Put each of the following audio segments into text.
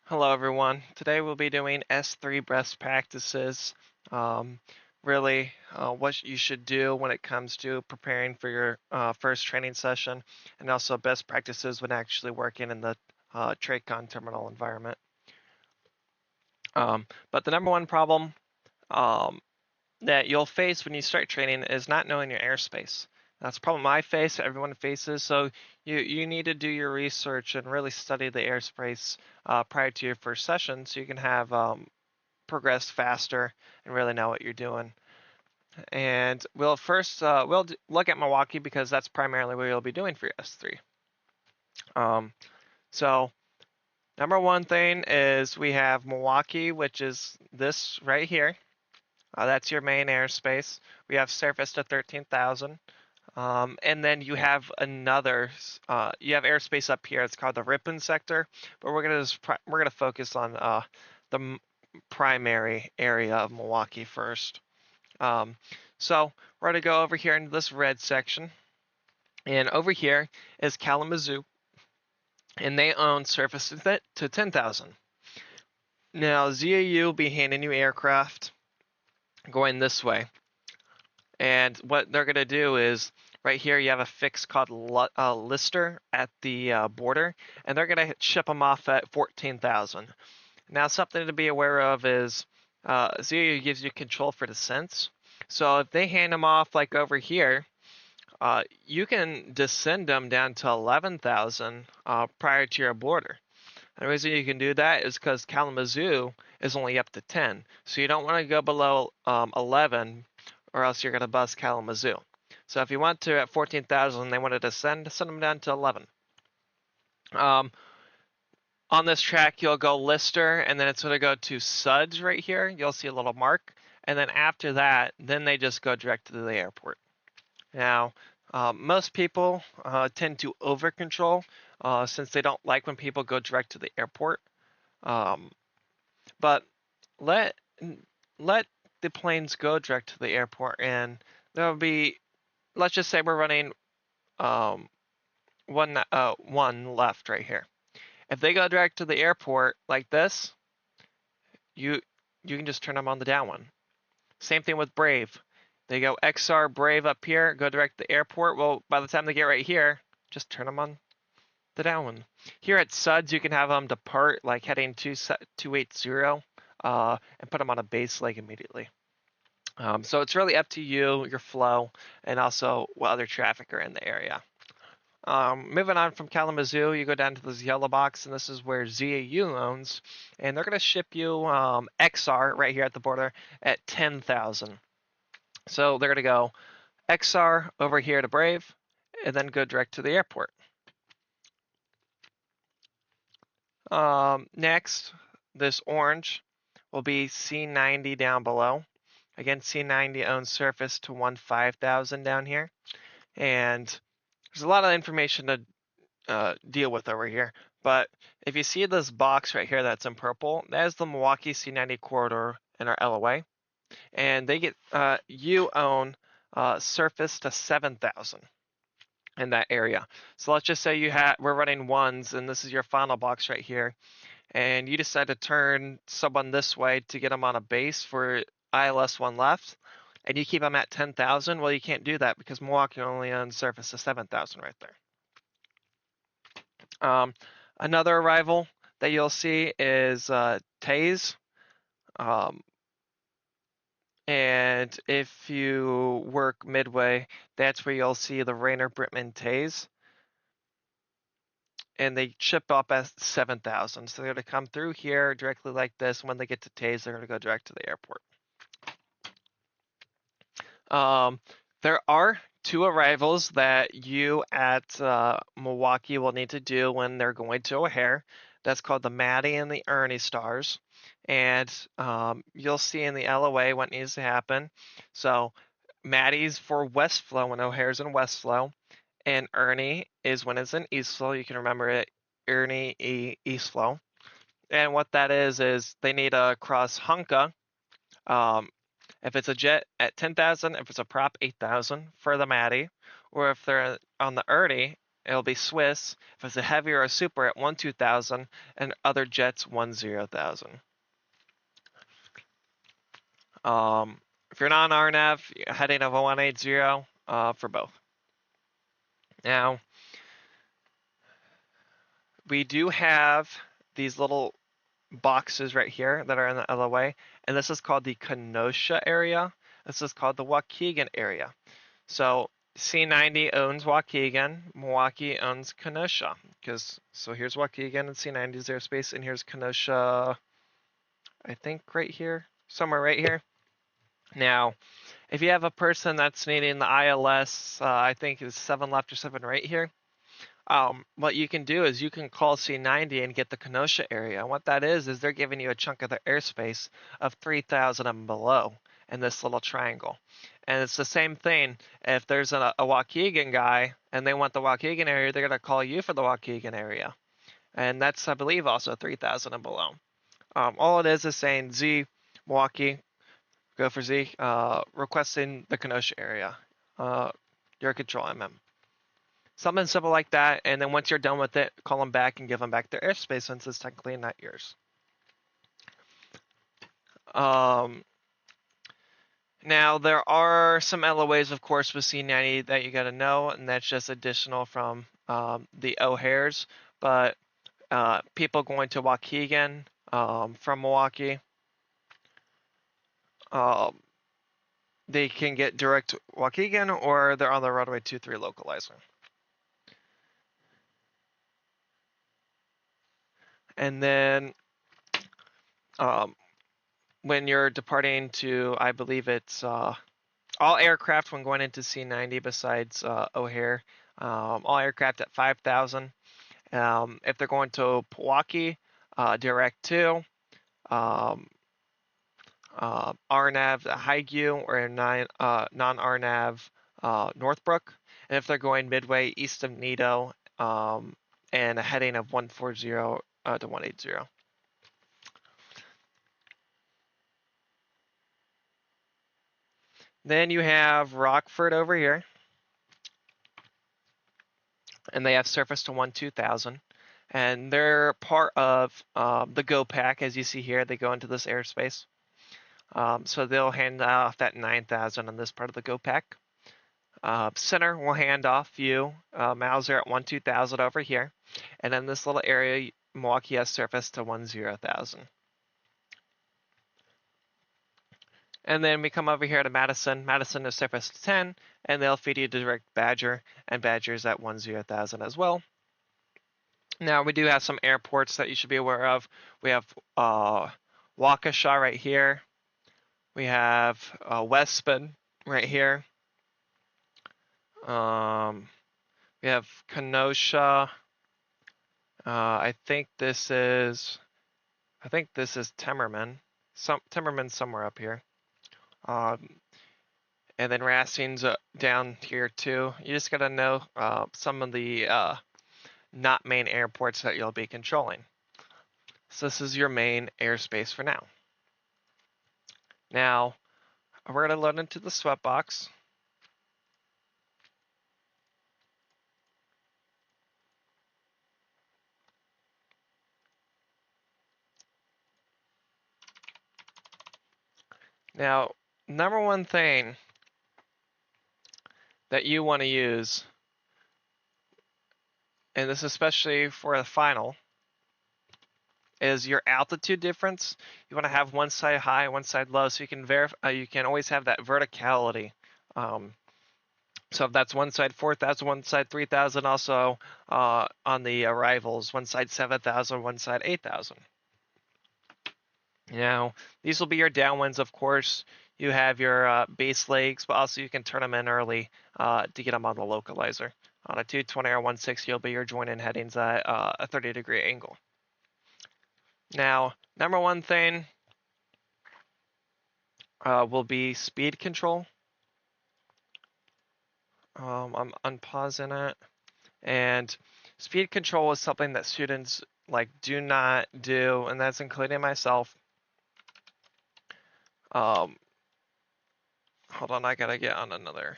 Hello, everyone. Today we'll be doing S3 best practices. Um, really, what you should do when it comes to preparing for your first training session, and also best practices when actually working in the TradeCon terminal environment. But the number one problem um, that you'll face when you start training is not knowing your airspace. That's a problem I face, everyone faces. So you need to do your research and really study the airspace prior to your first session so you can have progress faster and really know what you're doing. And we'll first look at Milwaukee because that's primarily what you'll be doing for your S3. Um, so number one thing is we have Milwaukee, which is this right here. That's your main airspace. We have surface to 13,000. And then you have another, you have airspace up here. It's called the Ripon sector, but we're gonna focus on the primary area of Milwaukee first. Um, so we're gonna go over here into this red section, and over here is Kalamazoo, and they own surface to 10,000. Now ZAU will be handing you aircraft going this way, and what they're gonna do is right here you have a fix called Lister at the border, and they're gonna ship them off at 14,000. Now, something to be aware of is ZAU gives you control for descents. So if they hand them off like over here, you can descend them down to 11,000 prior to your border. And the reason you can do that is because Kalamazoo is only up to 10. So you don't want to go below 11 or else you're going to bust Kalamazoo. So if you want to at 14,000, they want to descend, send them down to 11. Um, on this track, you'll go Lister, and then it's going to go to Suds right here. You'll see a little mark. And then after that, then they just go direct to the airport. Now, most people tend to over control since they don't like when people go direct to the airport. Um, but let let the planes go direct to the airport, and there'll be, let's just say we're running um, one left right here. If they go direct to the airport like this, you you can just turn them on the down one. Same thing with Brave. They go XR Brave up here, go direct to the airport. Well, by the time they get right here, just turn them on the down one. Here at Suds, you can have them depart like heading 280 and put them on a base leg immediately. So it's really up to you, your flow, and also what other traffic are in the area. Moving on from Kalamazoo, you go down to this yellow box, and this is where ZAU owns, and they're going to ship you XR right here at the border at 10,000. So they're going to go XR over here to Brave, and then go direct to the airport. Next, this orange will be C90 down below. Again, C90 owns surface to 15,000 down here, and there's a lot of information to deal with over here. But if you see this box right here that's in purple, that is the Milwaukee C90 corridor in our LOA, and they get you own surface to 7,000 in that area. So let's just say we're running ones, and this is your final box right here, and you decide to turn someone this way to get them on a base for ILS one left, and you keep them at 10,000. Well, you can't do that because Milwaukee only owns surface to 7,000 right there. Um, Another arrival that you'll see is Taze. Um, and if you work midway, that's where you'll see the Rainer Brittman Taze. And they ship up at 7,000. So they're going to come through here directly like this. When they get to Taze, they're going to go direct to the airport. There are two arrivals that you at Milwaukee will need to do when they're going to O'Hare. That's called the Maddie and the Ernie stars. And you'll see in the LOA what needs to happen. So Maddie's for West Flow when O'Hare's in West Flow. And Ernie is when it's in East Flow. You can remember it, Ernie East Flow. And what that is they need to cross Hunka. If it's a jet at 10,000, if it's a prop 8,000 for the Maddie, or if they're on the Ernie, it'll be Swiss. If it's a heavy or a super at 12,000, and other jets 10,000. If you're not RNAV, heading of a 180 for both. Now, we do have these little boxes right here that are in the LOA, and this is called the Kenosha area. This is called the Waukegan area. So C90 owns Waukegan, Milwaukee owns Kenosha. So here's Waukegan and C90's airspace, and here's Kenosha, I think right here, somewhere right here. Now, if you have a person that's needing the ILS, I think it's 7 left or 7 right here. What you can do is you can call C90 and get the Kenosha area. And what that is they're giving you a chunk of their airspace of 3,000 and below in this little triangle. And it's the same thing. If there's a Waukegan guy and they want the Waukegan area, they're going to call you for the Waukegan area. And that's, I believe, also 3,000 and below. All it is saying Z, Milwaukee, go for Z, requesting the Kenosha area. Your control MM. Something simple like that, and then once you're done with it, call them back and give them back their airspace since it's technically not yours. Now, there are some LOAs, of course, with C90 that you got to know, and that's just additional from the O'Hares. But people going to Waukegan from Milwaukee, they can get direct Waukegan, or they're on the runway 23 localizer. And then when you're departing to, I believe it's all aircraft when going into C90 besides O'Hare, all aircraft at 5,000. If they're going to Milwaukee, direct to RNAV Highview or non-RNAV Northbrook. And if they're going midway east of Nido and a heading of 140 to 180. Then you have Rockford over here, and they have surface to 12,000, and they're part of the Go Pack. As you see here, they go into this airspace. So they'll hand off that 9,000 on this part of the Go Pack. Center will hand off you Mauser at 12,000 over here, and in this little area, Milwaukee has surface to 10,000. And then we come over here to Madison. Madison is surface to 10, and they'll feed you direct Badger, and Badger's at 10,000 as well. Now, we do have some airports that you should be aware of. We have Waukesha right here. We have Westbend right here. We have Kenosha. I think this is Timmerman. Timmerman's somewhere up here. And then Racine's down here too. You just gotta know some of the not main airports that you'll be controlling. So this is your main airspace for now. Now, we're gonna load into the sweatbox. Now, number one thing that you want to use, and this especially for the final, is your altitude difference. You want to have one side high, one side low, so you can verify. You can always have that verticality. So if that's one side 4,000, one side 3,000, also on the arrivals, one side 7,000, one side 8,000. Now, these will be your downwinds, of course. You have your base legs, but also you can turn them in early to get them on the localizer. On a 220 or 160, you'll be your join-in headings at a 30-degree angle. Now, number one thing will be speed control. I'm unpausing it. And speed control is something that students do not do, and that's including myself. Hold on, I gotta get on another.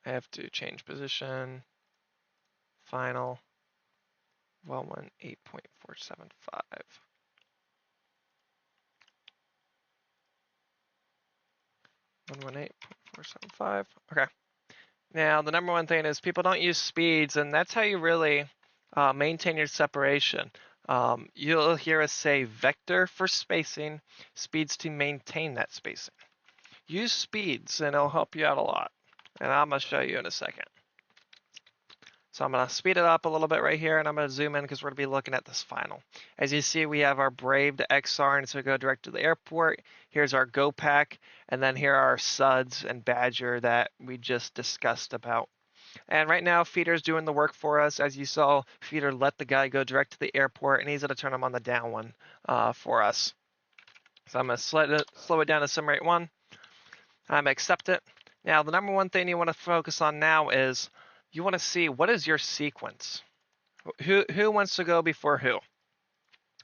I have to change position. Final 118.475. Okay. Now the number one thing is people don't use speeds, and that's how you really maintain your separation. You'll hear us say vector for spacing, speeds to maintain that spacing. Use speeds, and it'll help you out a lot. And I'm gonna show you in a second. So I'm going to speed it up a little bit right here, and I'm going to zoom in because we're going to be looking at this final. As you see, we have our Brave to XR, and so we go direct to the airport. Here's our Go Pack, and then here are our Suds and Badger that we just discussed about. And right now, Feeder's doing the work for us. As you saw, Feeder let the guy go direct to the airport, and he's going to turn him on the down one for us. So I'm going to slow it down to sim rate 1. I'm going to accept it. Now, the number one thing you want to focus on now is you want to see what is your sequence. Who wants to go before who?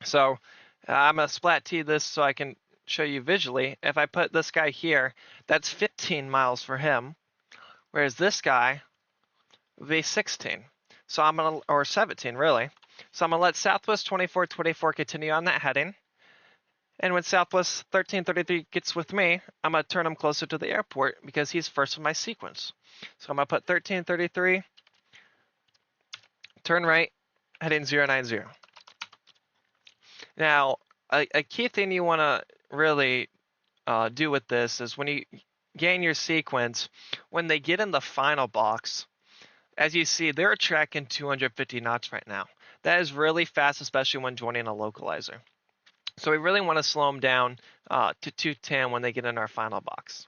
So I'm going to splat T this so I can show you visually. If I put this guy here, that's 15 miles for him, whereas this guy would be 16. So I'm going to, or 17 really. So I'm going to let Southwest 2424 continue on that heading. And when Southwest 1333 gets with me, I'm going to turn him closer to the airport because he's first in my sequence. So I'm going to put 1333, turn right, heading 090. Now, a key thing you want to really do with this is when you gain your sequence, when they get in the final box, as you see, they're tracking 250 knots right now. That is really fast, especially when joining a localizer. So we really want to slow them down to 210 when they get in our final box.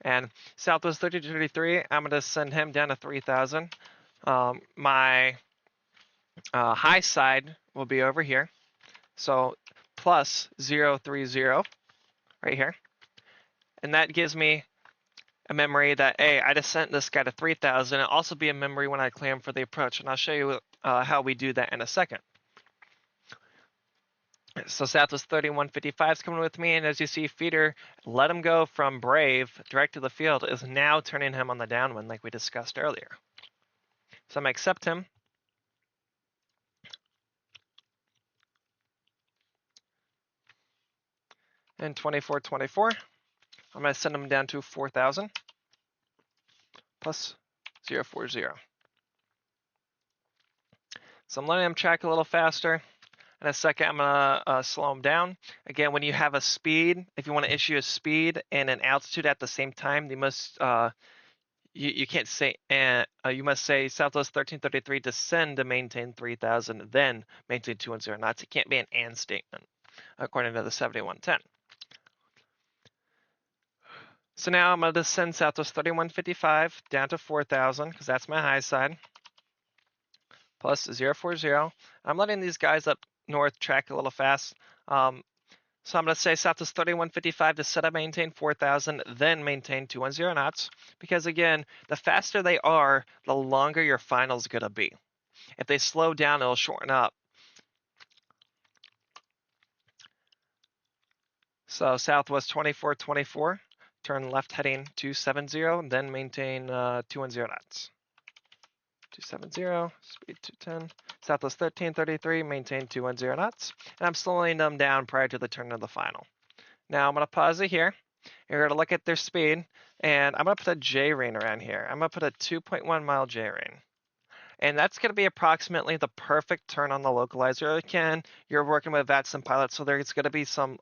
And Southwest 3033, I'm going to send him down to 3000. My high side will be over here. So plus 030 right here. And that gives me a memory that, hey, I just sent this guy to 3000. It'll also be a memory when I clear him for the approach. And I'll show you how we do that in a second. So Southwest 3155 is coming with me, and as you see, Feeder let him go from Brave direct to the field is now turning him on the downwind like we discussed earlier. So I'm going to accept him. And 2424, I'm going to send him down to 4000 plus 040. So I'm letting him track a little faster. In a second, I'm going to slow them down. Again, when you have a speed, if you want to issue a speed and an altitude at the same time, you must you can't say you must say Southwest 1333 descend to maintain 3000, then maintain 210 knots. It can't be an and statement according to the 7110. So now I'm going to descend Southwest 3155 down to 4000 because that's my high side plus 040. I'm letting these guys up north track a little fast. So I'm going to say Southwest 3155 to set up maintain 4000, then maintain 210 knots. Because again, the faster they are, the longer your final is going to be. If they slow down, it'll shorten up. So Southwest 2424, turn left heading 270, then maintain 210 knots. 270, speed 210. Southwest 1333, maintain 210 knots. And I'm slowing them down prior to the turn of the final. Now I'm going to pause it here. You're going to look at their speed, and I'm going to put a J-ring around here. I'm going to put a 2.1 mile J-ring. And that's going to be approximately the perfect turn on the localizer. Again, you're working with VATSIM pilots, so there's going to be some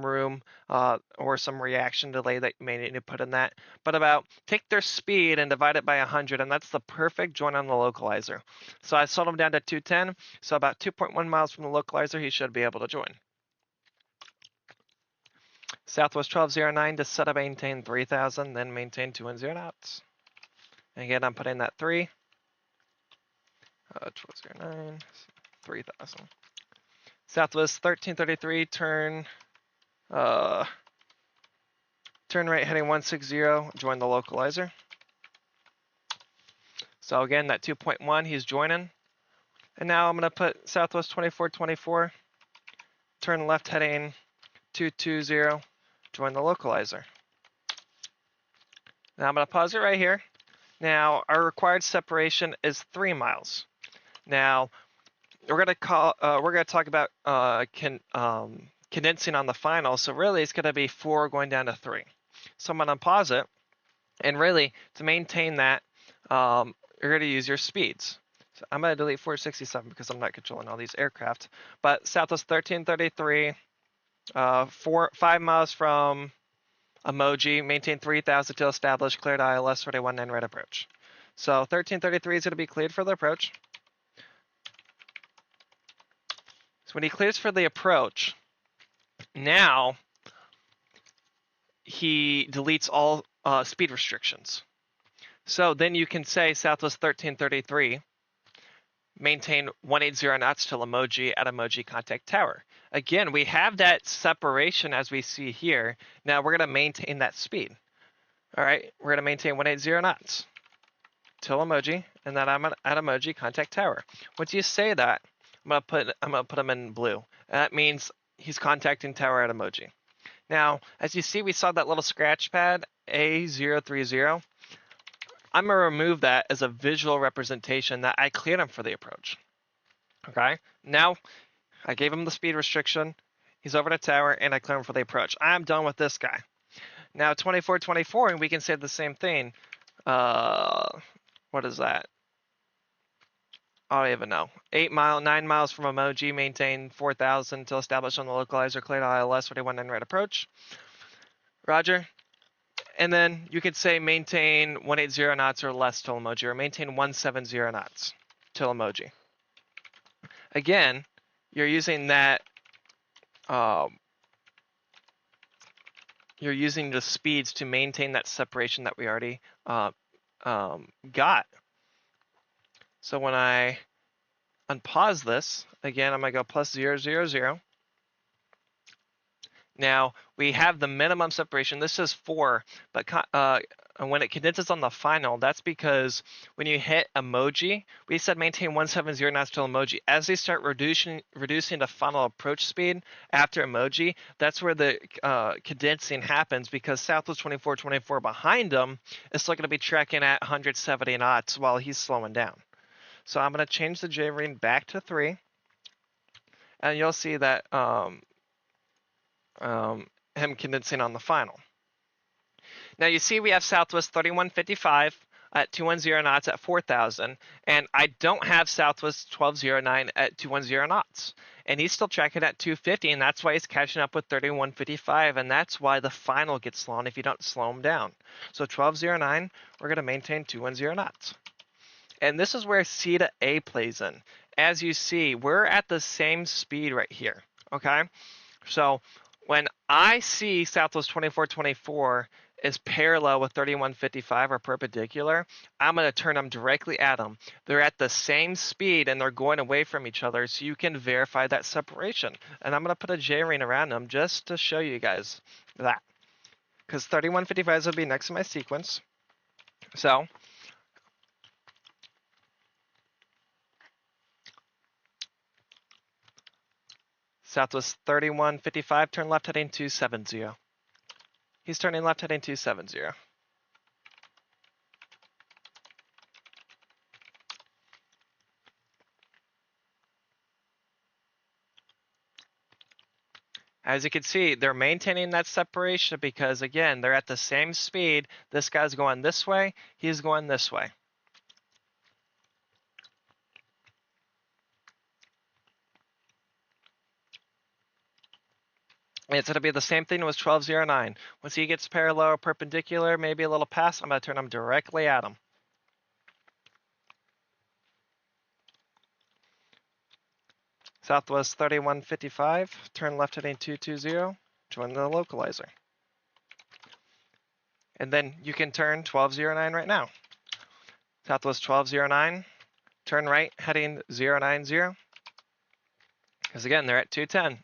room or some reaction delay that you may need to put in that. But take their speed and divide it by 100, and that's the perfect join on the localizer. So I slowed him down to 210, so about 2.1 miles from the localizer, he should be able to join. Southwest 1209 to set up maintain 3000, then maintain 210 knots. And again, I'm putting that 3. 1209, 3000. Southwest 1333, turn right heading 160, join the localizer. So again, that 2.1, he's joining. And now I'm going to put Southwest 2424, turn left heading 220, join the localizer. Now I'm going to pause it right here. Now, our required separation is 3 miles. Now, we're gonna talk about condensing on the final. So really, it's gonna be 4 going down to 3. So I'm gonna pause it, and really to maintain that, you're gonna use your speeds. So I'm gonna delete 467 because I'm not controlling all these aircraft. But Southwest 1333, 5 miles from Emoji, maintain 3000 till established, cleared ILS 419 right approach. So 1333 is gonna be cleared for the approach. So when he clears for the approach, now he deletes all speed restrictions. So then you can say Southwest 1333, maintain 180 knots till Emoji at Emoji contact tower. Again, we have that separation as we see here. Now we're going to maintain that speed. All right, we're going to maintain 180 knots till Emoji, and then I'm at Emoji contact tower. Once you say that, I'm gonna put him in blue. That means he's contacting tower at Emoji. Now, as you see, we saw that little scratch pad A030. I'm gonna remove that as a visual representation that I cleared him for the approach. Okay. Now, I gave him the speed restriction. He's over the tower, and I cleared him for the approach. I'm done with this guy. Now, 2424, and we can say the same thing. What is that? I don't even know. 9 miles from Emoji, maintain 4,000 till established on the localizer, cleared ILS 419 right approach. Roger. And then you could say maintain 180 knots or less till Emoji, or maintain 170 knots till Emoji. Again, you're using that. You're using the speeds to maintain that separation that we already got. So when I unpause this, again, I'm gonna go plus 000. Now we have the minimum separation. This is 4, but when it condenses on the final, that's because when you hit Emoji, we said maintain 170 knots till Emoji. As they start reducing the final approach speed after Emoji, that's where the condensing happens, because Southwest 2424 behind them is still going to be tracking at 170 knots while he's slowing down. So I'm going to change the J-ring back to 3, and you'll see that him condensing on the final. Now you see we have Southwest 3155 at 210 knots at 4,000, and I don't have Southwest 1209 at 210 knots. And he's still tracking at 250, and that's why he's catching up with 3155, and that's why the final gets slow if you don't slow him down. So 1209, we're going to maintain 210 knots. And this is where C to A plays in. As you see, we're at the same speed right here, okay? So when I see Southwest 2424 is parallel with 3155 or perpendicular, I'm going to turn them directly at them. They're at the same speed and they're going away from each other, so you can verify that separation. And I'm going to put a J-ring around them just to show you guys that. Because 3155 will be next to my sequence. So Southwest 3155, turn left heading 270. He's turning left heading 270. As you can see, they're maintaining that separation because, again, they're at the same speed. This guy's going this way, he's going this way. It's going to be the same thing with 1209. Once he gets parallel or perpendicular, maybe a little past, I'm going to turn him directly at him. Southwest 3155, turn left heading 220, join the localizer. And then you can turn 1209 right now. Southwest 1209, turn right heading 090. Because again, they're at 210.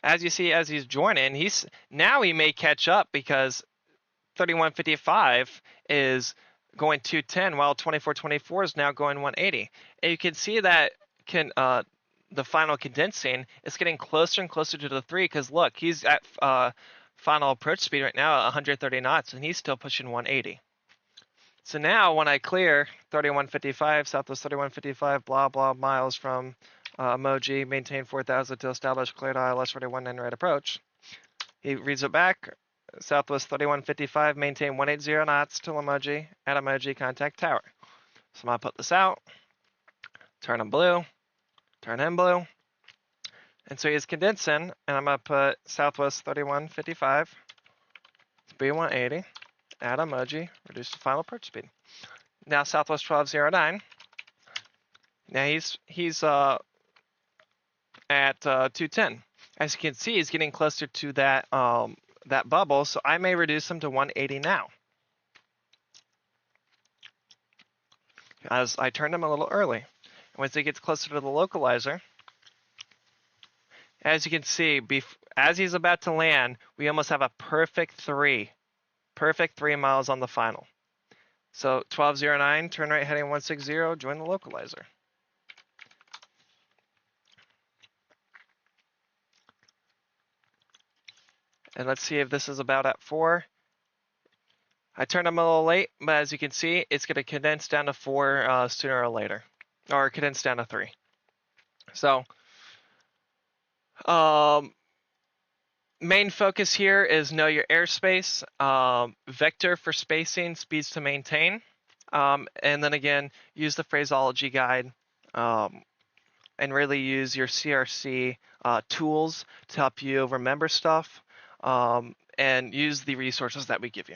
As you see, as he's joining, now he may catch up because 3155 is going 210 while 2424 is now going 180. And you can see that the final condensing is getting closer and closer to the 3, because look, he's at final approach speed right now at 130 knots, and he's still pushing 180. So now when I clear 3155, Southwest 3155, blah, blah, miles from Emoji, maintain 4,000 to establish cleared ILS 41 and right approach. He reads it back, Southwest 3155, maintain 180 knots to Emoji, at Emoji, contact tower. So I'm gonna put this out, turn him blue, turn him blue. And so he's condensing, and I'm gonna put Southwest 3155, B180, add Emoji, reduce the final approach speed. Now Southwest 1209. Now he's at 210. As you can see, he's getting closer to that that bubble, so I may reduce him to 180 now. As I turned him a little early. And once he gets closer to the localizer, as you can see, as he's about to land, we almost have a perfect 3 miles on the final. So 1209, turn right heading 160, join the localizer. And let's see if this is about at 4. I turned him a little late, but as you can see, it's going to condense down to 4 sooner or later, or condense down to 3. So, main focus here is know your airspace, vector for spacing, speeds to maintain, and then again, use the phraseology guide, and really use your CRC tools to help you remember stuff, and use the resources that we give you.